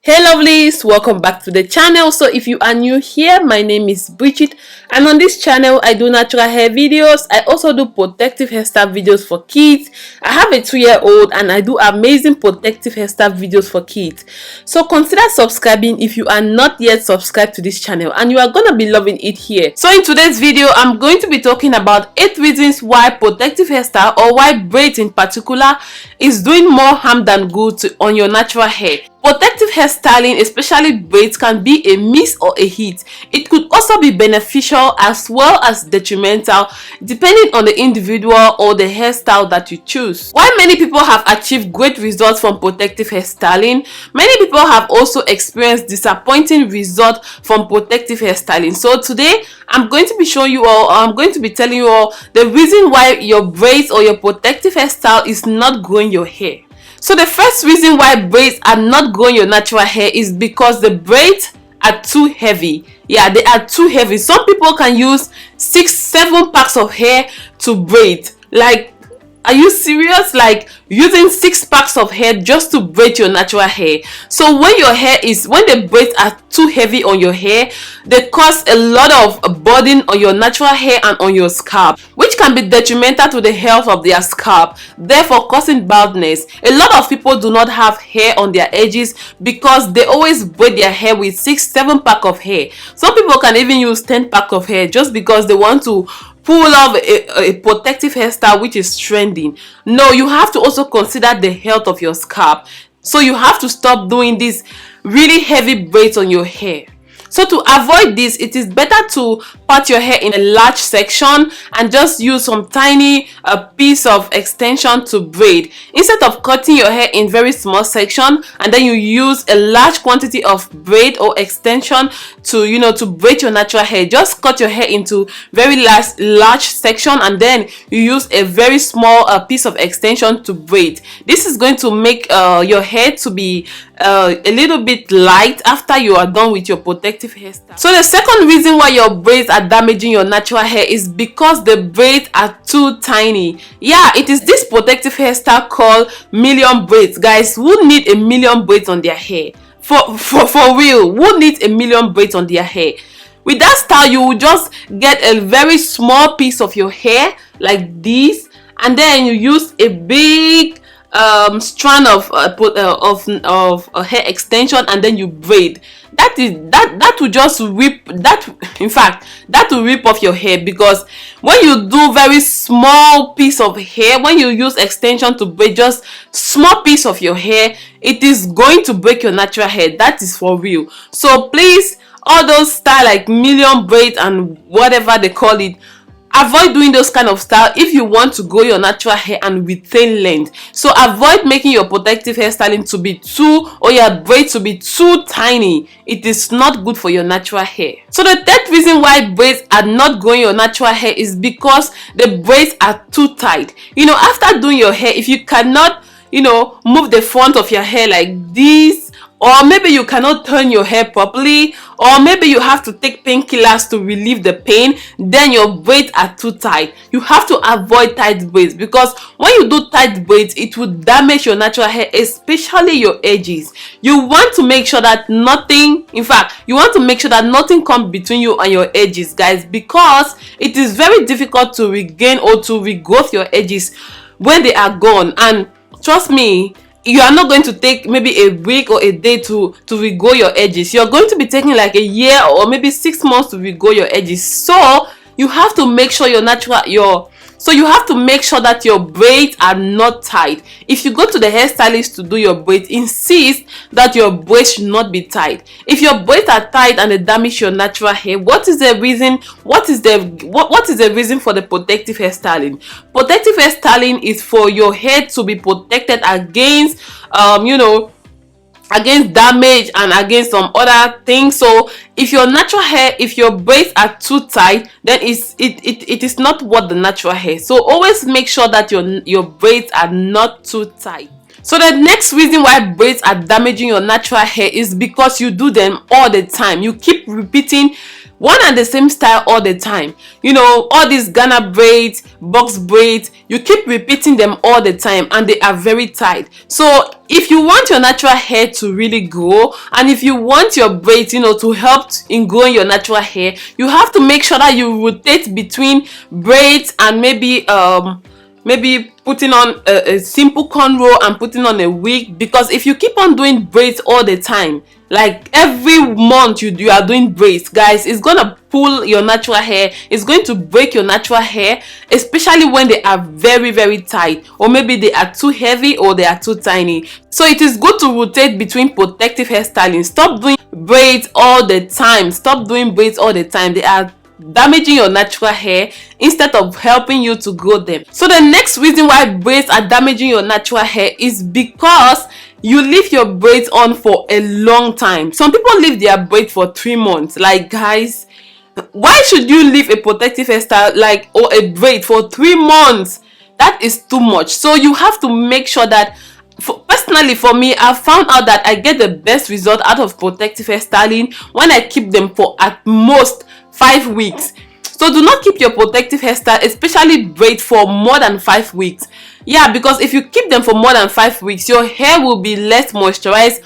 Hey lovelies, welcome back to the channel. So if you are new here, my name is Bridget, and on this channel I do natural hair videos. I also do protective hairstyle videos for kids. I have a 2-year-old and I do amazing protective hairstyle videos for kids. So consider subscribing if you are not yet subscribed to this channel, and you are gonna be loving it here. So in today's video, I'm going to be talking about 8 reasons why protective hairstyle, or why braids in particular, is doing more harm than good on your natural hair. Protective hairstyling, especially braids, can be a miss or a hit. It could also be beneficial as well as detrimental, depending on the individual or the hairstyle that you choose. While many people have achieved great results from protective hairstyling, many people have also experienced disappointing results from protective hairstyling. So today I'm going to be showing you all, I'm going to be telling you all the reason why your braids or your protective hairstyle is not growing your hair. So the first reason why braids are not growing your natural hair is because the braids are too heavy. Yeah, they are too heavy. Some people can use 6-7 packs of hair to braid. Like, are you serious? Like using 6 packs of hair just to braid your natural hair. So when the braids are too heavy on your hair, they cause a lot of burden on your natural hair and on your scalp, which can be detrimental to the health of their scalp, therefore causing baldness. A lot of people do not have hair on their edges because they always braid their hair with 6-7 pack of hair. Some people can even use 10 pack of hair just because they want to pull off a protective hairstyle which is trending. No, you have to also consider the health of your scalp. So you have to stop doing these really heavy braids on your hair. So to avoid this, it is better to part your hair in a large section and just use some tiny piece of extension to braid, instead of cutting your hair in very small section and then you use a large quantity of braid or extension to braid your natural hair. Just cut your hair into very large section and then you use a very small piece of extension to braid. This is going to make your hair to be a little bit light after you are done with your protective hairstyle. So the second reason why your braids are damaging your natural hair is because the braids are too tiny. Yeah, it is this protective hairstyle called million braids. Guys, who need a million braids on their hair? For real, who needs a million braids on their hair? With that style, you will just get a very small piece of your hair like this, and then you use a big strand of hair extension and then you braid. That will just rip that will rip off your hair, because when you do very small piece of hair, when you use extension to braid just small piece of your hair, it is going to break your natural hair. That is for real. So please, all those style like million braids and whatever they call it, avoid doing those kind of style if you want to grow your natural hair and retain length. So avoid making your protective hairstyling to be too, or your braids to be too tiny. It is not good for your natural hair. So the third reason why braids are not growing your natural hair is because the braids are too tight. After doing your hair, if you cannot move the front of your hair like this, or maybe you cannot turn your hair properly, or maybe you have to take painkillers to relieve the pain, then your braids are too tight. You have to avoid tight braids, because when you do tight braids, it will damage your natural hair, especially your edges. You want to make sure that nothing comes between you and your edges, guys, because it is very difficult to regain or to regrowth your edges when they are gone. And trust me, you are not going to take maybe a week or a day to regrow your edges. You're going to be taking like a year or maybe 6 months to regrow your edges. So you have to make sure that your braids are not tight. If you go to the hairstylist to do your braids, insist that your braids should not be tight. If your braids are tight and they damage your natural hair, what is the reason? What is the reason for the protective hairstyling? Protective hairstyling is for your hair to be protected against against damage and against some other things. So if your natural hair, if your braids are too tight, then it is not worth the natural hair. So always make sure that your braids are not too tight. So the next reason why braids are damaging your natural hair is because you do them all the time. You keep repeating one and the same style all the time. You know, all these Ghana braids, box braids, you keep repeating them all the time and they are very tight. So if you want your natural hair to really grow, and if you want your braids, you know, to help in growing your natural hair, you have to make sure that you rotate between braids and maybe putting on a simple cornrow and putting on a wig. Because if you keep on doing braids all the time, like every month you are doing braids, guys, it's gonna pull your natural hair, it's going to break your natural hair, especially when they are very, very tight, or maybe they are too heavy or they are too tiny. So it is good to rotate between protective hairstyling. Stop doing braids all the time. Stop doing braids all the time. They are damaging your natural hair instead of helping you to grow them. So the next reason why braids are damaging your natural hair is because you leave your braids on for a long time. Some people leave their braids for 3 months. Like, guys, why should you leave a protective hairstyle like or a braid for 3 months? That is too much. So you have to make sure that, personally for me, I found out that I get the best result out of protective hairstyling when I keep them for at most 5 weeks. So do not keep your protective hairstyle, especially braid, for more than 5 weeks. Yeah, because if you keep them for more than 5 weeks, your hair will be less moisturized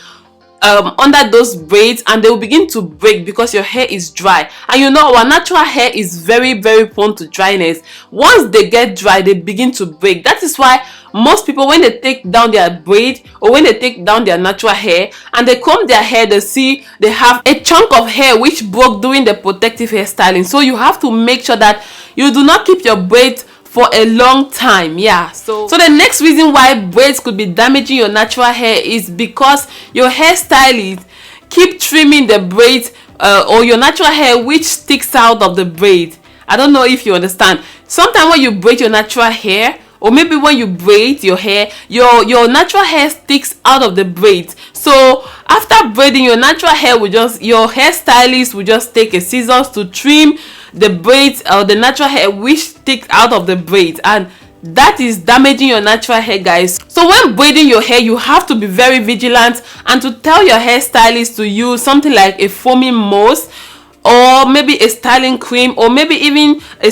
under those braids, and they will begin to break because your hair is dry. And you know, our natural hair is very, very prone to dryness. Once they get dry, they begin to break. That is why most people, when they take down their braid or when they take down their natural hair and they comb their hair, they see they have a chunk of hair which broke during the protective hairstyling. So you have to make sure that you do not keep your braids for a long time. Yeah, so the next reason why braids could be damaging your natural hair is because your hairstylist keep trimming the braids or your natural hair which sticks out of the braid. I don't know if you understand. Sometimes when you braid your natural hair, or maybe when you braid your hair, your natural hair sticks out of the braids. So after braiding, your natural hair will your hairstylist will just take a scissors to trim the braids or the natural hair which sticks out of the braids, and that is damaging your natural hair, guys. So when braiding your hair, you have to be very vigilant and to tell your hairstylist to use something like a foaming mousse, or maybe a styling cream, or maybe even a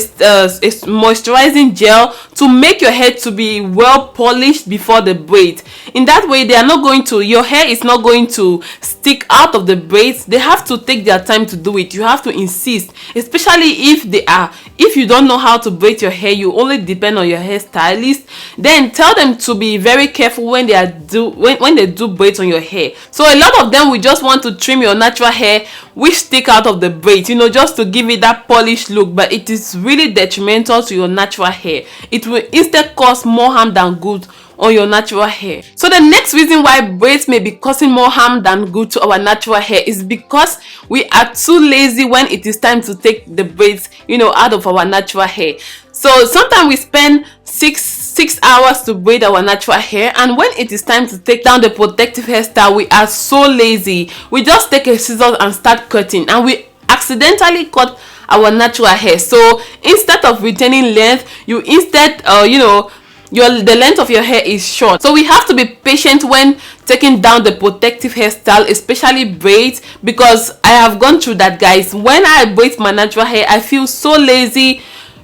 moisturizing gel to make your hair to be well polished before the braid. In that way, your hair is not going to stick out of the braids. They have to take their time to do it. You have to insist, especially if you don't know how to braid your hair, you only depend on your hairstylist. Then tell them to be very careful when they do braids on your hair. So a lot of them will just want to trim your natural hair which stick out of the braids, you know, just to give it that polished look, but it is really detrimental to your natural hair. It will instead cause more harm than good on your natural hair. So the next reason why braids may be causing more harm than good to our natural hair is because we are too lazy when it is time to take the braids, you know, out of our natural hair. So sometimes we spend six hours to braid our natural hair, and when it is time to take down the protective hairstyle, we are so lazy. We just take a scissors and start cutting, and we accidentally cut our natural hair. So instead of retaining length, you instead the length of your hair is short. So we have to be patient when taking down the protective hairstyle, especially braids, because I have gone through that, guys. When I braid my natural hair, I feel so lazy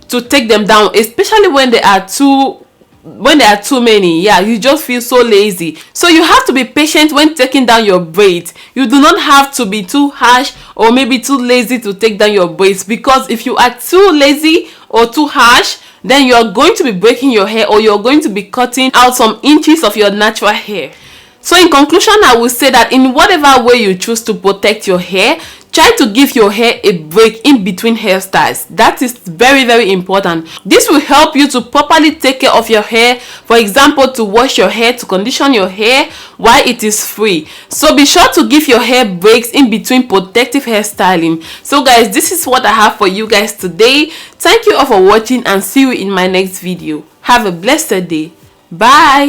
to take them down, especially when there are too many. Yeah, you just feel so lazy. So you have to be patient when taking down your braids. You do not have to be too harsh or maybe too lazy to take down your braids, because if you are too lazy or too harsh, then you are going to be breaking your hair, or you're going to be cutting out some inches of your natural hair. So in conclusion, I will say that in whatever way you choose to protect your hair, try to give your hair a break in between hairstyles. That is very, very important. This will help you to properly take care of your hair. For example, to wash your hair, to condition your hair while it is free. So be sure to give your hair breaks in between protective hairstyling. So guys, this is what I have for you guys today. Thank you all for watching, and see you in my next video. Have a blessed day. Bye.